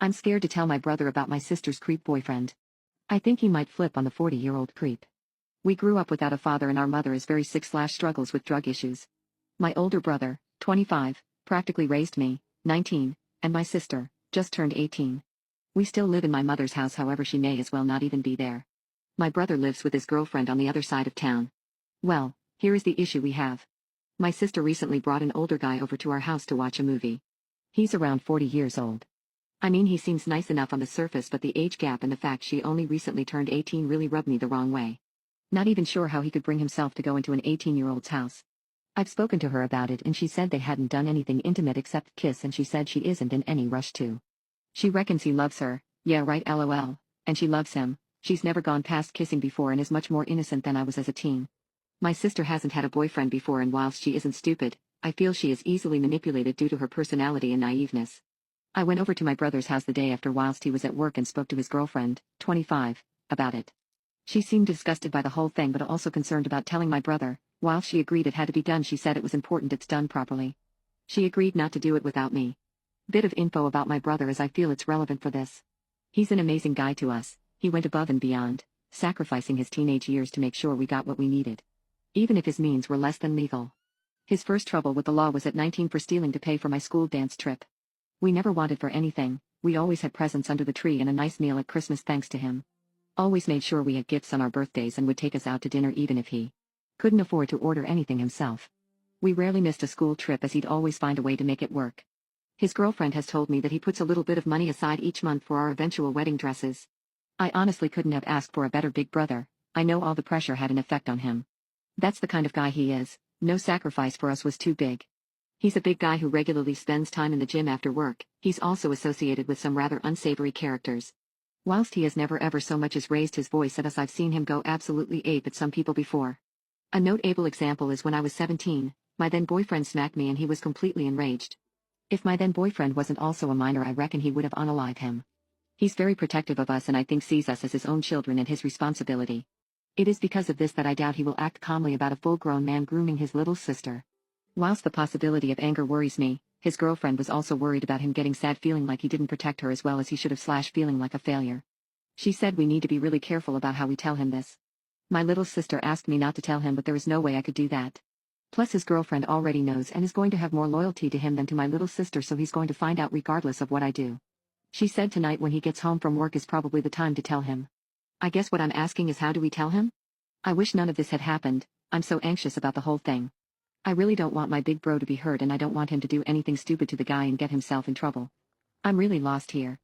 I'm scared to tell my brother about my sister's creep boyfriend. I think he might flip on the 40-year-old creep. We grew up without a father and our mother is very sick/struggles with drug issues. My older brother, 25, practically raised me, 19, and my sister, just turned 18. We still live in my mother's house, however she may as well not even be there. My brother lives with his girlfriend on the other side of town. Well, here is the issue we have. My sister recently brought an older guy over to our house to watch a movie. He's around 40 years old. I mean, he seems nice enough on the surface, but the age gap and the fact she only recently turned 18 really rubbed me the wrong way. Not even sure how he could bring himself to go into an 18-year-old's house. I've spoken to her about it and she said they hadn't done anything intimate except kiss, and she said she isn't in any rush to. She reckons he loves her, yeah right lol, and she loves him. She's never gone past kissing before and is much more innocent than I was as a teen. My sister hasn't had a boyfriend before, and whilst she isn't stupid, I feel she is easily manipulated due to her personality and naiveness. I went over to my brother's house the day after whilst he was at work and spoke to his girlfriend, 25, about it. She seemed disgusted by the whole thing but also concerned about telling my brother. While she agreed it had to be done, she said it was important it's done properly. She agreed not to do it without me. Bit of info about my brother as I feel it's relevant for this. He's an amazing guy to us. He went above and beyond, sacrificing his teenage years to make sure we got what we needed. Even if his means were less than legal. His first trouble with the law was at 19 for stealing to pay for my school dance trip. We never wanted for anything, we always had presents under the tree and a nice meal at Christmas thanks to him. Always made sure we had gifts on our birthdays and would take us out to dinner even if he couldn't afford to order anything himself. We rarely missed a school trip as he'd always find a way to make it work. His girlfriend has told me that he puts a little bit of money aside each month for our eventual wedding dresses. I honestly couldn't have asked for a better big brother. I know all the pressure had an effect on him. That's the kind of guy he is. No sacrifice for us was too big. He's a big guy who regularly spends time in the gym after work. He's also associated with some rather unsavory characters. Whilst he has never ever so much as raised his voice at us, I've seen him go absolutely ape at some people before. A notable example is when I was 17, my then boyfriend smacked me and he was completely enraged. If my then boyfriend wasn't also a minor, I reckon he would have unalived him. He's very protective of us and I think sees us as his own children and his responsibility. It is because of this that I doubt he will act calmly about a full-grown man grooming his little sister. Whilst the possibility of anger worries me, his girlfriend was also worried about him getting sad, feeling like he didn't protect her as well as he should have / feeling like a failure. She said we need to be really careful about how we tell him this. My little sister asked me not to tell him, but there is no way I could do that. Plus his girlfriend already knows and is going to have more loyalty to him than to my little sister, so he's going to find out regardless of what I do. She said tonight when he gets home from work is probably the time to tell him. I guess what I'm asking is, how do we tell him? I wish none of this had happened. I'm so anxious about the whole thing. I really don't want my big bro to be hurt and I don't want him to do anything stupid to the guy and get himself in trouble. I'm really lost here.